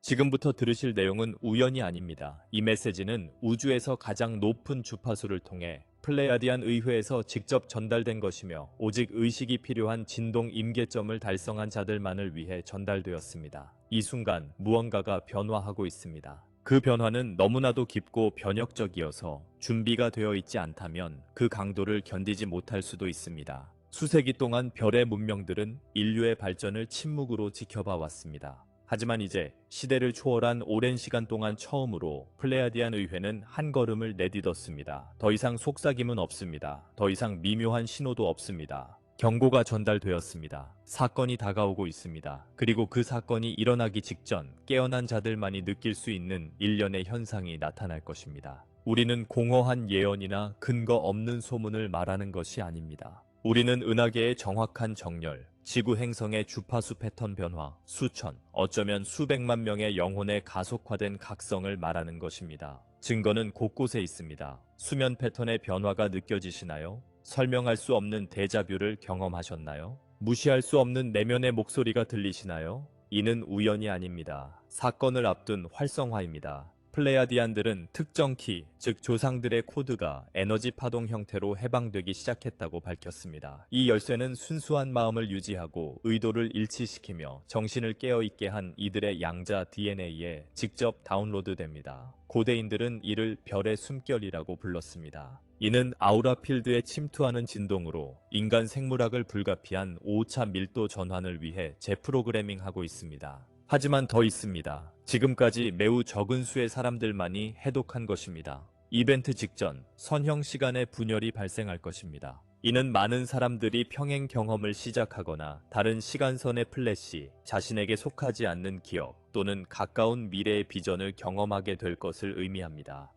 지금부터 들으실 내용은 우연이 아닙니다. 이 메시지는 우주에서 가장 높은 주파수를 통해 플레야디안 의회에서 직접 전달된 것이며 오직 의식이 필요한 진동 임계점을 달성한 자들만을 위해 전달되었습니다. 이 순간 무언가가 변화하고 있습니다. 그 변화는 너무나도 깊고 변혁적이어서 준비가 되어 있지 않다면 그 강도를 견디지 못할 수도 있습니다. 수세기 동안 별의 문명들은 인류의 발전을 침묵으로 지켜봐 왔습니다. 하지만 이제 시대를 초월한 오랜 시간 동안 처음으로 플레야디안 의회는 한 걸음을 내딛었습니다. 더 이상 속삭임은 없습니다. 더 이상 미묘한 신호도 없습니다. 경고가 전달되었습니다. 사건이 다가오고 있습니다. 그리고 그 사건이 일어나기 직전 깨어난 자들만이 느낄 수 있는 일련의 현상이 나타날 것입니다. 우리는 공허한 예언이나 근거 없는 소문을 말하는 것이 아닙니다. 우리는 은하계의 정확한 정렬, 지구 행성의 주파수 패턴 변화, 수천, 어쩌면 수백만 명의 영혼의 가속화된 각성을 말하는 것입니다. 증거는 곳곳에 있습니다. 수면 패턴의 변화가 느껴지시나요? 설명할 수 없는 데자뷰를 경험하셨나요? 무시할 수 없는 내면의 목소리가 들리시나요? 이는 우연이 아닙니다. 사건을 앞둔 활성화입니다. 플레야디안들은 특정 키, 즉 조상들의 코드가 에너지 파동 형태로 해방되기 시작했다고 밝혔습니다. 이 열쇠는 순수한 마음을 유지하고 의도를 일치시키며 정신을 깨어있게 한 이들의 양자 DNA에 직접 다운로드됩니다. 고대인들은 이를 별의 숨결이라고 불렀습니다. 이는 아우라 필드에 침투하는 진동으로 인간 생물학을 불가피한 5차 밀도 전환을 위해 재프로그래밍하고 있습니다. 하지만 더 있습니다. 지금까지 매우 적은 수의 사람들만이 해독한 것입니다. 이벤트 직전 선형 시간의 분열이 발생할 것입니다. 이는 많은 사람들이 평행 경험을 시작하거나 다른 시간선의 플래시, 자신에게 속하지 않는 기억 또는 가까운 미래의 비전을 경험하게 될 것을 의미합니다.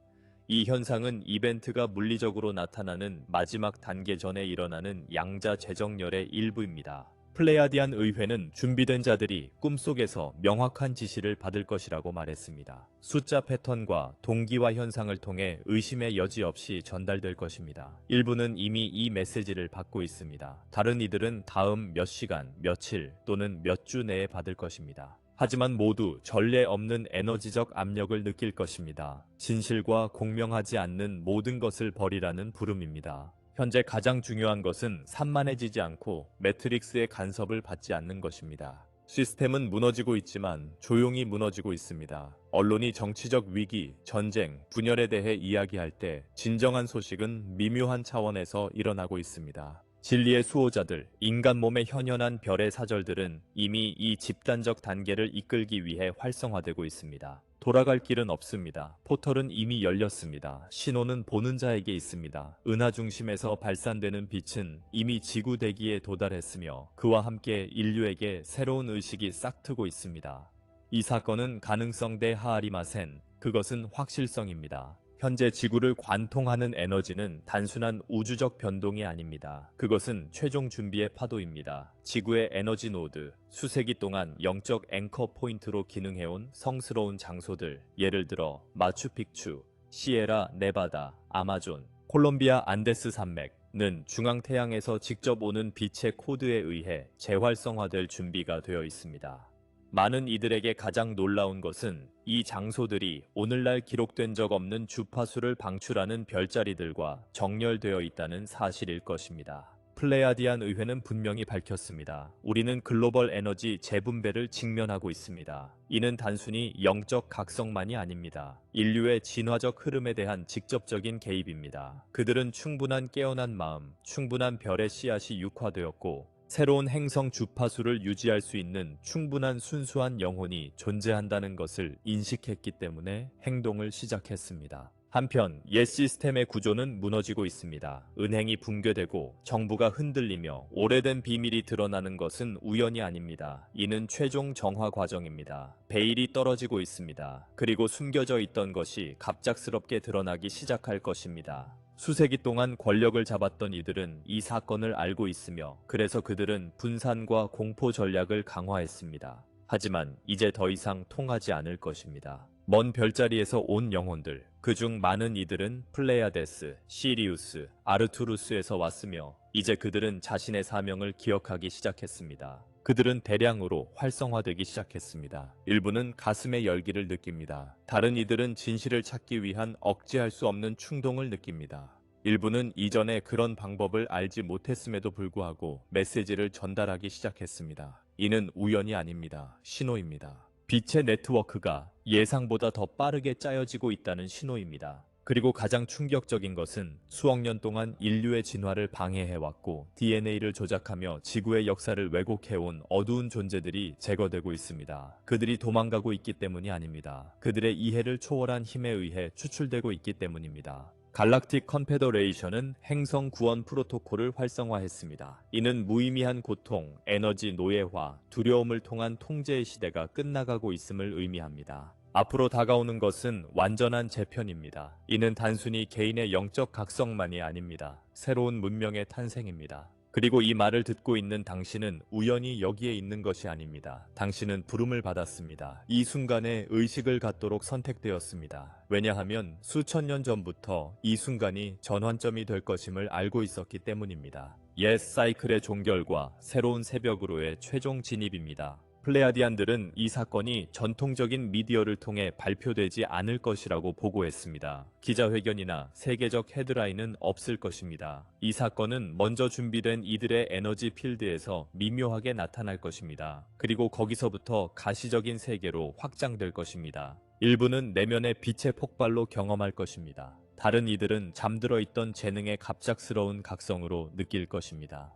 이 현상은 이벤트가 물리적으로 나타나는 마지막 단계 전에 일어나는 양자 재정렬의 일부입니다. 플레야디안 의회는 준비된 자들이 꿈속에서 명확한 지시를 받을 것이라고 말했습니다. 숫자 패턴과 동기화 현상을 통해 의심의 여지 없이 전달될 것입니다. 일부는 이미 이 메시지를 받고 있습니다. 다른 이들은 다음 몇 시간, 며칠 또는 몇 주 내에 받을 것입니다. 하지만 모두 전례 없는 에너지적 압력을 느낄 것입니다. 진실과 공명하지 않는 모든 것을 버리라는 부름입니다. 현재 가장 중요한 것은 산만해지지 않고 매트릭스의 간섭을 받지 않는 것입니다. 시스템은 무너지고 있지만 조용히 무너지고 있습니다. 언론이 정치적 위기, 전쟁, 분열에 대해 이야기할 때 진정한 소식은 미묘한 차원에서 일어나고 있습니다. 진리의 수호자들, 인간 몸에 현현한 별의 사절들은 이미 이 집단적 단계를 이끌기 위해 활성화되고 있습니다. 돌아갈 길은 없습니다. 포털은 이미 열렸습니다. 신호는 보는 자에게 있습니다. 은하 중심에서 발산되는 빛은 이미 지구 대기에 도달했으며 그와 함께 인류에게 새로운 의식이 싹트고 있습니다. 이 사건은 가능성 대 하아리마센, 그것은 확실성입니다. 현재 지구를 관통하는 에너지는 단순한 우주적 변동이 아닙니다. 그것은 최종 준비의 파도입니다. 지구의 에너지 노드, 수세기 동안 영적 앵커 포인트로 기능해온 성스러운 장소들, 예를 들어 마추픽추, 시에라 네바다, 아마존, 콜롬비아 안데스 산맥은 중앙태양에서 직접 오는 빛의 코드에 의해 재활성화될 준비가 되어 있습니다. 많은 이들에게 가장 놀라운 것은 이 장소들이 오늘날 기록된 적 없는 주파수를 방출하는 별자리들과 정렬되어 있다는 사실일 것입니다. 플레야디안 의회는 분명히 밝혔습니다. 우리는 글로벌 에너지 재분배를 직면하고 있습니다. 이는 단순히 영적 각성만이 아닙니다. 인류의 진화적 흐름에 대한 직접적인 개입입니다. 그들은 충분한 깨어난 마음, 충분한 별의 씨앗이 육화되었고 새로운 행성 주파수를 유지할 수 있는 충분한 순수한 영혼이 존재한다는 것을 인식했기 때문에 행동을 시작했습니다. 한편 옛 시스템의 구조는 무너지고 있습니다. 은행이 붕괴되고 정부가 흔들리며 오래된 비밀이 드러나는 것은 우연이 아닙니다. 이는 최종 정화 과정입니다. 베일이 떨어지고 있습니다. 그리고 숨겨져 있던 것이 갑작스럽게 드러나기 시작할 것입니다. 수세기 동안 권력을 잡았던 이들은 이 사건을 알고 있으며 그래서 그들은 분산과 공포 전략을 강화했습니다. 하지만 이제 더 이상 통하지 않을 것입니다. 먼 별자리에서 온 영혼들, 그중 많은 이들은 플레야데스, 시리우스, 아르투루스에서 왔으며 이제 그들은 자신의 사명을 기억하기 시작했습니다. 그들은 대량으로 활성화되기 시작했습니다. 일부는 가슴의 열기를 느낍니다. 다른 이들은 진실을 찾기 위한 억제할 수 없는 충동을 느낍니다. 일부는 이전에 그런 방법을 알지 못했음에도 불구하고 메시지를 전달하기 시작했습니다. 이는 우연이 아닙니다. 신호입니다. 빛의 네트워크가 예상보다 더 빠르게 짜여지고 있다는 신호입니다. 그리고 가장 충격적인 것은 수억 년 동안 인류의 진화를 방해해왔고 DNA를 조작하며 지구의 역사를 왜곡해온 어두운 존재들이 제거되고 있습니다. 그들이 도망가고 있기 때문이 아닙니다. 그들의 이해를 초월한 힘에 의해 추출되고 있기 때문입니다. 갈락틱 컨페더레이션은 행성 구원 프로토콜을 활성화했습니다. 이는 무의미한 고통, 에너지 노예화, 두려움을 통한 통제의 시대가 끝나가고 있음을 의미합니다. 앞으로 다가오는 것은 완전한 재편입니다. 이는 단순히 개인의 영적 각성만이 아닙니다. 새로운 문명의 탄생입니다. 그리고 이 말을 듣고 있는 당신은 우연히 여기에 있는 것이 아닙니다. 당신은 부름을 받았습니다. 이 순간에 의식을 갖도록 선택되었습니다. 왜냐하면 수천 년 전부터 이 순간이 전환점이 될 것임을 알고 있었기 때문입니다. 옛 사이클의 종결과 새로운 새벽으로의 최종 진입입니다. 플레야디안들은 이 사건이 전통적인 미디어를 통해 발표되지 않을 것이라고 보고했습니다. 기자회견이나 세계적 헤드라인은 없을 것입니다. 이 사건은 먼저 준비된 이들의 에너지 필드에서 미묘하게 나타날 것입니다. 그리고 거기서부터 가시적인 세계로 확장될 것입니다. 일부는 내면의 빛의 폭발로 경험할 것입니다. 다른 이들은 잠들어 있던 재능의 갑작스러운 각성으로 느낄 것입니다.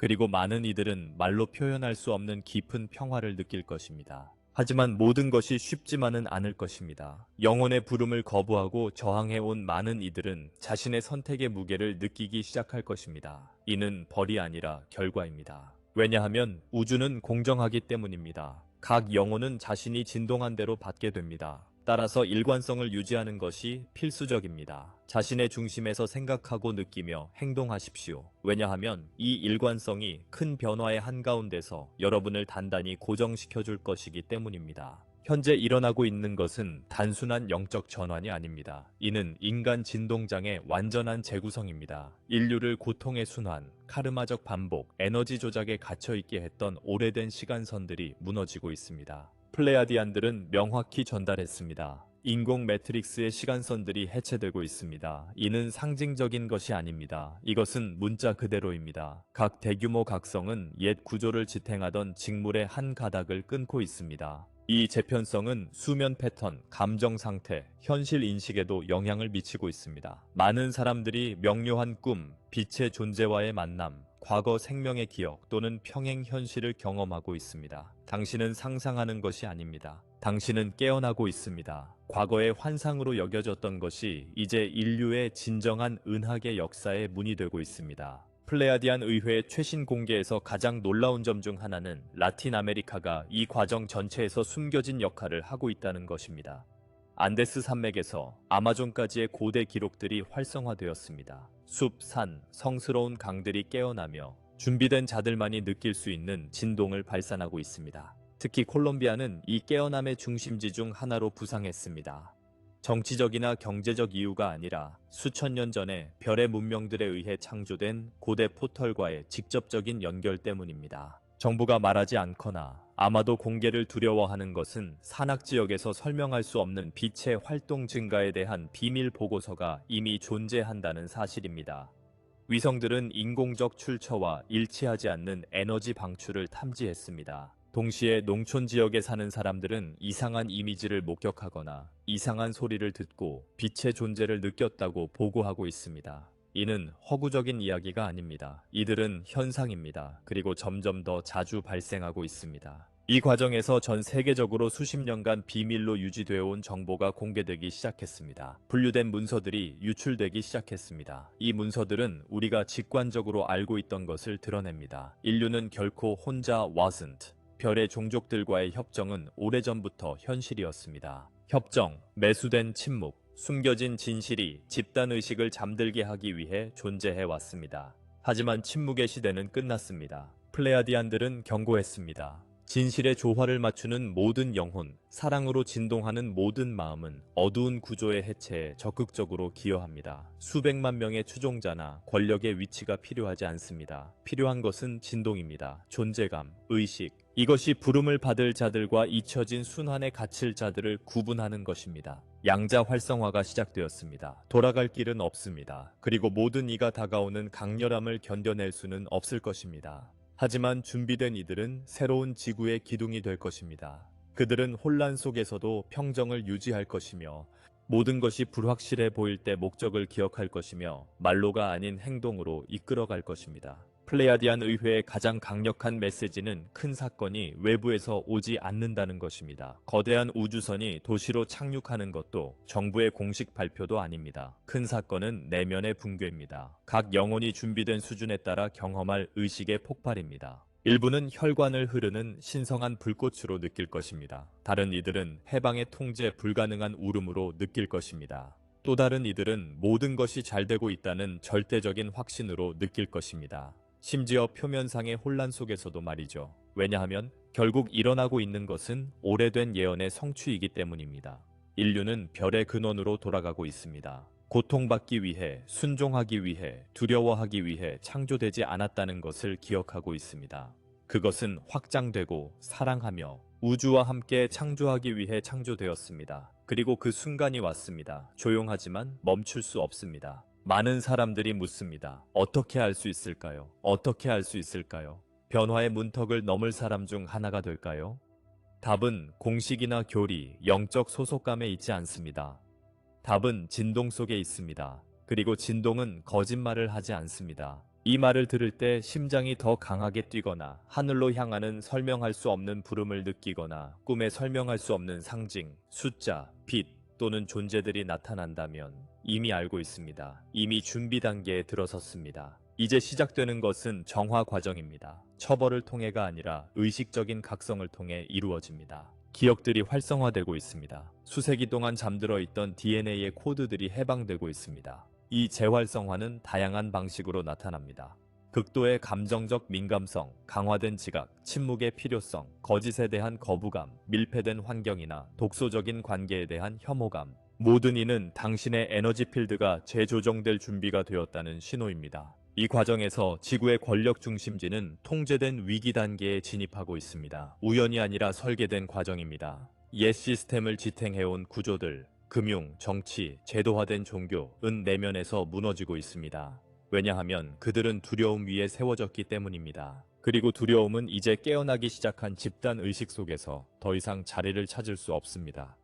그리고 많은 이들은 말로 표현할 수 없는 깊은 평화를 느낄 것입니다. 하지만 모든 것이 쉽지만은 않을 것입니다. 영혼의 부름을 거부하고 저항해온 많은 이들은 자신의 선택의 무게를 느끼기 시작할 것입니다. 이는 벌이 아니라 결과입니다. 왜냐하면 우주는 공정하기 때문입니다. 각 영혼은 자신이 진동한 대로 받게 됩니다. 따라서 일관성을 유지하는 것이 필수적입니다. 자신의 중심에서 생각하고 느끼며 행동하십시오. 왜냐하면 이 일관성이 큰 변화의 한가운데서 여러분을 단단히 고정시켜 줄 것이기 때문입니다. 현재 일어나고 있는 것은 단순한 영적 전환이 아닙니다. 이는 인간 진동장의 완전한 재구성입니다. 인류를 고통의 순환, 카르마적 반복, 에너지 조작에 갇혀있게 했던 오래된 시간선들이 무너지고 있습니다. 플레야디안들은 명확히 전달했습니다. 인공 매트릭스의 시간선들이 해체되고 있습니다. 이는 상징적인 것이 아닙니다. 이것은 문자 그대로입니다. 각 대규모 각성은 옛 구조를 지탱하던 직물의 한 가닥을 끊고 있습니다. 이 재편성은 수면 패턴, 감정 상태, 현실 인식에도 영향을 미치고 있습니다. 많은 사람들이 명료한 꿈, 빛의 존재와의 만남, 과거 생명의 기억 또는 평행 현실을 경험하고 있습니다. 당신은 상상하는 것이 아닙니다. 당신은 깨어나고 있습니다. 과거의 환상으로 여겨졌던 것이 이제 인류의 진정한 은하계 역사의 문이 되고 있습니다. 플레야디안 의회의 최신 공개에서 가장 놀라운 점 중 하나는 라틴 아메리카가 이 과정 전체에서 숨겨진 역할을 하고 있다는 것입니다. 안데스 산맥에서 아마존까지의 고대 기록들이 활성화되었습니다. 숲, 산, 성스러운 강들이 깨어나며 준비된 자들만이 느낄 수 있는 진동을 발산하고 있습니다. 특히 콜롬비아는 이 깨어남의 중심지 중 하나로 부상했습니다. 정치적이나 경제적 이유가 아니라 수천 년 전에 별의 문명들에 의해 창조된 고대 포털과의 직접적인 연결 때문입니다. 정부가 말하지 않거나 아마도 공개를 두려워하는 것은 산악지역에서 설명할 수 없는 빛의 활동 증가에 대한 비밀 보고서가 이미 존재한다는 사실입니다. 위성들은 인공적 출처와 일치하지 않는 에너지 방출을 탐지했습니다. 동시에 농촌 지역에 사는 사람들은 이상한 이미지를 목격하거나 이상한 소리를 듣고 빛의 존재를 느꼈다고 보고하고 있습니다. 이는 허구적인 이야기가 아닙니다. 이들은 현상입니다. 그리고 점점 더 자주 발생하고 있습니다. 이 과정에서 전 세계적으로 수십 년간 비밀로 유지되어 온 정보가 공개되기 시작했습니다. 분류된 문서들이 유출되기 시작했습니다. 이 문서들은 우리가 직관적으로 알고 있던 것을 드러냅니다. 인류는 결코 혼자 wasn't. 별의 종족들과의 협정은 오래전부터 현실이었습니다. 협정, 매수된 침묵, 숨겨진 진실이 집단의식을 잠들게 하기 위해 존재해왔습니다. 하지만 침묵의 시대는 끝났습니다. 플레야디안들은 경고했습니다. 진실의 조화를 맞추는 모든 영혼, 사랑으로 진동하는 모든 마음은 어두운 구조의 해체에 적극적으로 기여합니다. 수백만 명의 추종자나 권력의 위치가 필요하지 않습니다. 필요한 것은 진동입니다. 존재감, 의식. 이것이 부름을 받을 자들과 잊혀진 순환에 갇힐 자들을 구분하는 것입니다. 양자 활성화가 시작되었습니다. 돌아갈 길은 없습니다. 그리고 모든 이가 다가오는 강렬함을 견뎌낼 수는 없을 것입니다. 하지만 준비된 이들은 새로운 지구의 기둥이 될 것입니다. 그들은 혼란 속에서도 평정을 유지할 것이며 모든 것이 불확실해 보일 때 목적을 기억할 것이며 말로가 아닌 행동으로 이끌어갈 것입니다. 플레야디안 의회의 가장 강력한 메시지는 큰 사건이 외부에서 오지 않는다는 것입니다. 거대한 우주선이 도시로 착륙하는 것도 정부의 공식 발표도 아닙니다. 큰 사건은 내면의 붕괴입니다. 각 영혼이 준비된 수준에 따라 경험할 의식의 폭발입니다. 일부는 혈관을 흐르는 신성한 불꽃으로 느낄 것입니다. 다른 이들은 해방의 통제 불가능한 울음으로 느낄 것입니다. 또 다른 이들은 모든 것이 잘 되고 있다는 절대적인 확신으로 느낄 것입니다. 심지어 표면상의 혼란 속에서도 말이죠. 왜냐하면 결국 일어나고 있는 것은 오래된 예언의 성취이기 때문입니다. 인류는 별의 근원으로 돌아가고 있습니다. 고통받기 위해, 순종하기 위해, 두려워하기 위해 창조되지 않았다는 것을 기억하고 있습니다. 그것은 확장되고 사랑하며 우주와 함께 창조하기 위해 창조되었습니다. 그리고 그 순간이 왔습니다. 조용하지만 멈출 수 없습니다. 많은 사람들이 묻습니다. 어떻게 할 수 있을까요? 어떻게 할 수 있을까요? 변화의 문턱을 넘을 사람 중 하나가 될까요? 답은 공식이나 교리, 영적 소속감에 있지 않습니다. 답은 진동 속에 있습니다. 그리고 진동은 거짓말을 하지 않습니다. 이 말을 들을 때 심장이 더 강하게 뛰거나 하늘로 향하는 설명할 수 없는 부름을 느끼거나 꿈에 설명할 수 없는 상징, 숫자, 빛 또는 존재들이 나타난다면 이미 알고 있습니다. 이미 준비 단계에 들어섰습니다. 이제 시작되는 것은 정화 과정입니다. 처벌을 통해가 아니라 의식적인 각성을 통해 이루어집니다. 기억들이 활성화되고 있습니다. 수세기 동안 잠들어 있던 DNA의 코드들이 해방되고 있습니다. 이 재활성화는 다양한 방식으로 나타납니다. 극도의 감정적 민감성, 강화된 지각, 침묵의 필요성, 거짓에 대한 거부감, 밀폐된 환경이나 독소적인 관계에 대한 혐오감. 모든 이는 당신의 에너지 필드가 재조정될 준비가 되었다는 신호입니다. 이 과정에서 지구의 권력 중심지는 통제된 위기 단계에 진입하고 있습니다. 우연이 아니라 설계된 과정입니다. 옛 시스템을 지탱해온 구조들, 금융, 정치, 제도화된 종교은 내면에서 무너지고 있습니다. 왜냐하면 그들은 두려움 위에 세워졌기 때문입니다. 그리고 두려움은 이제 깨어나기 시작한 집단 의식 속에서 더 이상 자리를 찾을 수 없습니다.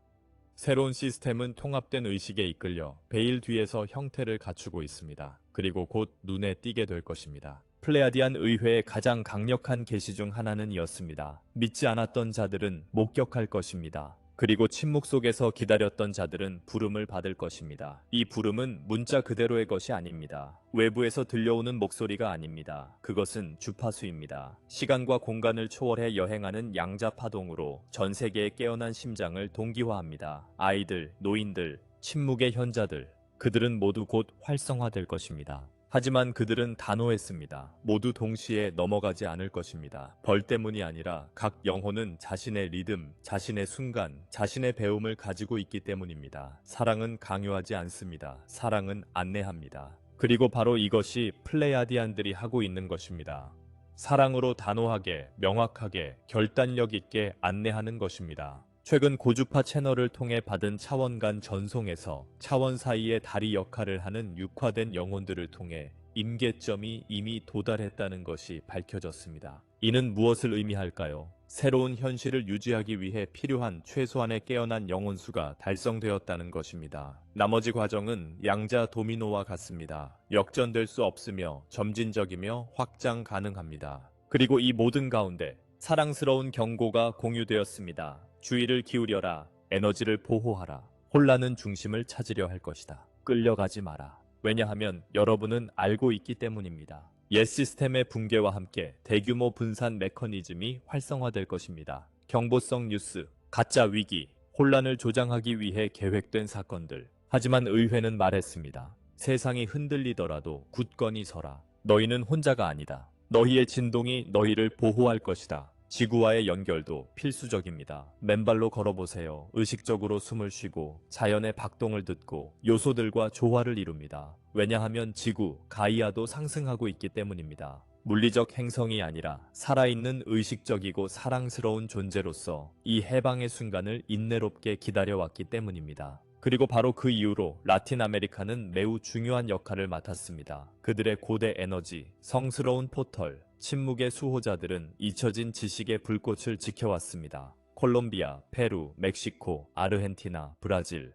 새로운 시스템은 통합된 의식에 이끌려 베일 뒤에서 형태를 갖추고 있습니다. 그리고 곧 눈에 띄게 될 것입니다. 플레야디안 의회의 가장 강력한 계시 중 하나는 이었습니다. 믿지 않았던 자들은 목격할 것입니다. 그리고 침묵 속에서 기다렸던 자들은 부름을 받을 것입니다. 이 부름은 문자 그대로의 것이 아닙니다. 외부에서 들려오는 목소리가 아닙니다. 그것은 주파수입니다. 시간과 공간을 초월해 여행하는 양자 파동으로 전 세계의 깨어난 심장을 동기화합니다. 아이들, 노인들, 침묵의 현자들, 그들은 모두 곧 활성화될 것입니다. 하지만 그들은 단호했습니다. 모두 동시에 넘어가지 않을 것입니다. 벌 때문이 아니라 각 영혼은 자신의 리듬, 자신의 순간, 자신의 배움을 가지고 있기 때문입니다. 사랑은 강요하지 않습니다. 사랑은 안내합니다. 그리고 바로 이것이 플레야디안들이 하고 있는 것입니다. 사랑으로 단호하게, 명확하게, 결단력 있게 안내하는 것입니다. 최근 고주파 채널을 통해 받은 차원 간 전송에서 차원 사이의 다리 역할을 하는 육화된 영혼들을 통해 임계점이 이미 도달했다는 것이 밝혀졌습니다. 이는 무엇을 의미할까요? 새로운 현실을 유지하기 위해 필요한 최소한의 깨어난 영혼 수가 달성되었다는 것입니다. 나머지 과정은 양자 도미노와 같습니다. 역전될 수 없으며 점진적이며 확장 가능합니다. 그리고 이 모든 가운데 사랑스러운 경고가 공유되었습니다. 주의를 기울여라. 에너지를 보호하라. 혼란은 중심을 찾으려 할 것이다. 끌려가지 마라. 왜냐하면 여러분은 알고 있기 때문입니다. 옛 시스템의 붕괴와 함께 대규모 분산 메커니즘이 활성화될 것입니다. 경보성 뉴스, 가짜 위기, 혼란을 조장하기 위해 계획된 사건들. 하지만 의회는 말했습니다. 세상이 흔들리더라도 굳건히 서라. 너희는 혼자가 아니다. 너희의 진동이 너희를 보호할 것이다. 지구와의 연결도 필수적입니다. 맨발로 걸어보세요. 의식적으로 숨을 쉬고 자연의 박동을 듣고 요소들과 조화를 이룹니다. 왜냐하면 지구, 가이아도 상승하고 있기 때문입니다. 물리적 행성이 아니라 살아있는 의식적이고 사랑스러운 존재로서 이 해방의 순간을 인내롭게 기다려왔기 때문입니다. 그리고 바로 그 이후로 라틴 아메리카는 매우 중요한 역할을 맡았습니다. 그들의 고대 에너지, 성스러운 포털, 침묵의 수호자들은 잊혀진 지식의 불꽃을 지켜왔습니다. 콜롬비아, 페루, 멕시코, 아르헨티나, 브라질.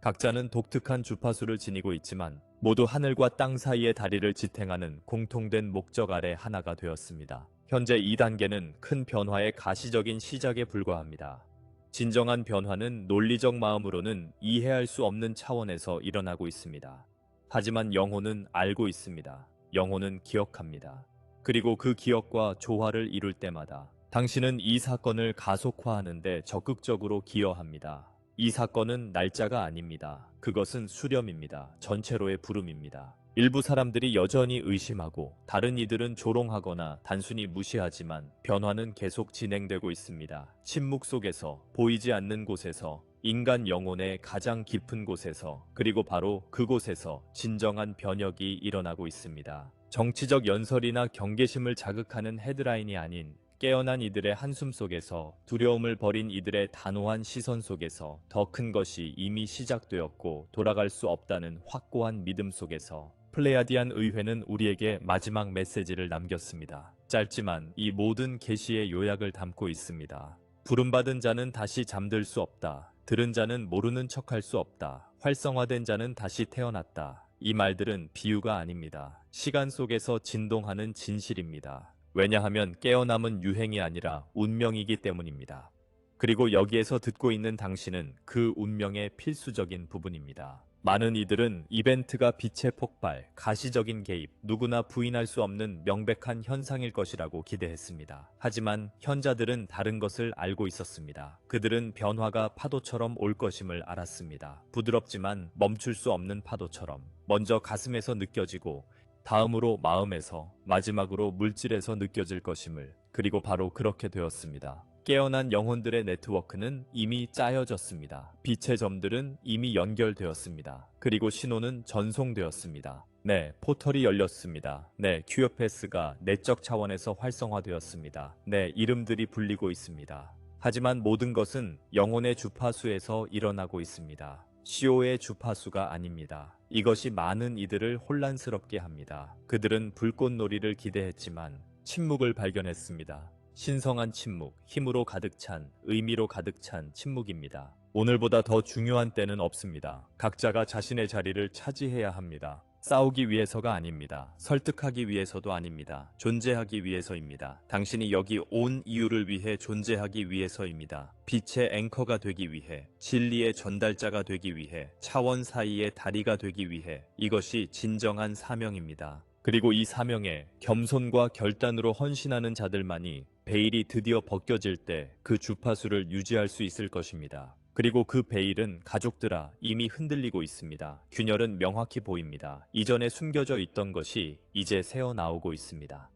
각자는 독특한 주파수를 지니고 있지만 모두 하늘과 땅 사이의 다리를 지탱하는 공통된 목적 아래 하나가 되었습니다. 현재 2단계는 큰 변화의 가시적인 시작에 불과합니다. 진정한 변화는 논리적 마음으로는 이해할 수 없는 차원에서 일어나고 있습니다. 하지만 영혼은 알고 있습니다. 영혼은 기억합니다. 그리고 그 기억과 조화를 이룰 때마다 당신은 이 사건을 가속화하는 데 적극적으로 기여합니다. 이 사건은 날짜가 아닙니다. 그것은 수렴입니다. 전체로의 부름입니다. 일부 사람들이 여전히 의심하고 다른 이들은 조롱하거나 단순히 무시하지만 변화는 계속 진행되고 있습니다. 침묵 속에서, 보이지 않는 곳에서, 인간 영혼의 가장 깊은 곳에서, 그리고 바로 그곳에서 진정한 변혁이 일어나고 있습니다. 정치적 연설이나 경계심을 자극하는 헤드라인이 아닌 깨어난 이들의 한숨 속에서, 두려움을 버린 이들의 단호한 시선 속에서 더 큰 것이 이미 시작되었고 돌아갈 수 없다는 확고한 믿음 속에서 플레야디안 의회는 우리에게 마지막 메시지를 남겼습니다. 짧지만 이 모든 계시의 요약을 담고 있습니다. 부름받은 자는 다시 잠들 수 없다. 들은 자는 모르는 척할 수 없다. 활성화된 자는 다시 태어났다. 이 말들은 비유가 아닙니다. 시간 속에서 진동하는 진실입니다. 왜냐하면 깨어남은 유행이 아니라 운명이기 때문입니다. 그리고 여기에서 듣고 있는 당신은 그 운명의 필수적인 부분입니다. 많은 이들은 이벤트가 빛의 폭발, 가시적인 개입, 누구나 부인할 수 없는 명백한 현상일 것이라고 기대했습니다. 하지만 현자들은 다른 것을 알고 있었습니다. 그들은 변화가 파도처럼 올 것임을 알았습니다. 부드럽지만 멈출 수 없는 파도처럼 먼저 가슴에서 느껴지고 다음으로 마음에서, 마지막으로 물질에서 느껴질 것임을. 그리고 바로 그렇게 되었습니다. 깨어난 영혼들의 네트워크는 이미 짜여졌습니다. 빛의 점들은 이미 연결되었습니다. 그리고 신호는 전송되었습니다. 네, 포털이 열렸습니다. 네, 큐어패스가 내적 차원에서 활성화되었습니다. 네, 이름들이 불리고 있습니다. 하지만 모든 것은 영혼의 주파수에서 일어나고 있습니다. 시오의 주파수가 아닙니다. 이것이 많은 이들을 혼란스럽게 합니다. 그들은 불꽃놀이를 기대했지만 침묵을 발견했습니다. 신성한 침묵, 힘으로 가득 찬, 의미로 가득 찬 침묵입니다. 오늘보다 더 중요한 때는 없습니다. 각자가 자신의 자리를 차지해야 합니다. 싸우기 위해서가 아닙니다. 설득하기 위해서도 아닙니다. 존재하기 위해서입니다. 당신이 여기 온 이유를 위해 존재하기 위해서입니다. 빛의 앵커가 되기 위해, 진리의 전달자가 되기 위해, 차원 사이의 다리가 되기 위해. 이것이 진정한 사명입니다. 그리고 이 사명에 겸손과 결단으로 헌신하는 자들만이 베일이 드디어 벗겨질 때 그 주파수를 유지할 수 있을 것입니다. 그리고 그 베일은 가족들아 이미 흔들리고 있습니다. 균열은 명확히 보입니다. 이전에 숨겨져 있던 것이 이제 새어나오고 있습니다.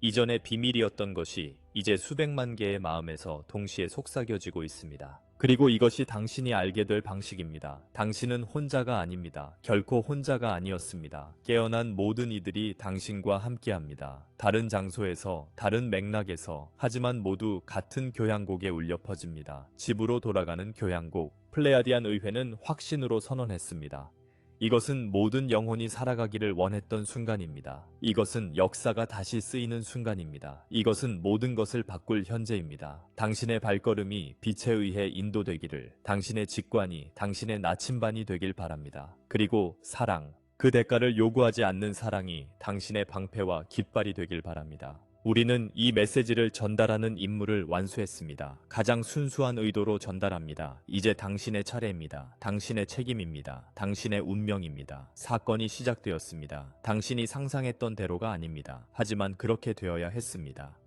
이전에 비밀이었던 것이 이제 수백만 개의 마음에서 동시에 속삭여지고 있습니다. 그리고 이것이 당신이 알게 될 방식입니다. 당신은 혼자가 아닙니다. 결코 혼자가 아니었습니다. 깨어난 모든 이들이 당신과 함께합니다. 다른 장소에서, 다른 맥락에서, 하지만 모두 같은 교향곡에 울려 퍼집니다. 집으로 돌아가는 교향곡. 플레야디안 의회는 확신으로 선언했습니다. 이것은 모든 영혼이 살아가기를 원했던 순간입니다. 이것은 역사가 다시 쓰이는 순간입니다. 이것은 모든 것을 바꿀 현재입니다. 당신의 발걸음이 빛에 의해 인도되기를, 당신의 직관이 당신의 나침반이 되길 바랍니다. 그리고 사랑, 그 대가를 요구하지 않는 사랑이 당신의 방패와 깃발이 되길 바랍니다. 우리는 이 메시지를 전달하는 임무를 완수했습니다. 가장 순수한 의도로 전달합니다. 이제 당신의 차례입니다. 당신의 책임입니다. 당신의 운명입니다. 사건이 시작되었습니다. 당신이 상상했던 대로가 아닙니다. 하지만 그렇게 되어야 했습니다.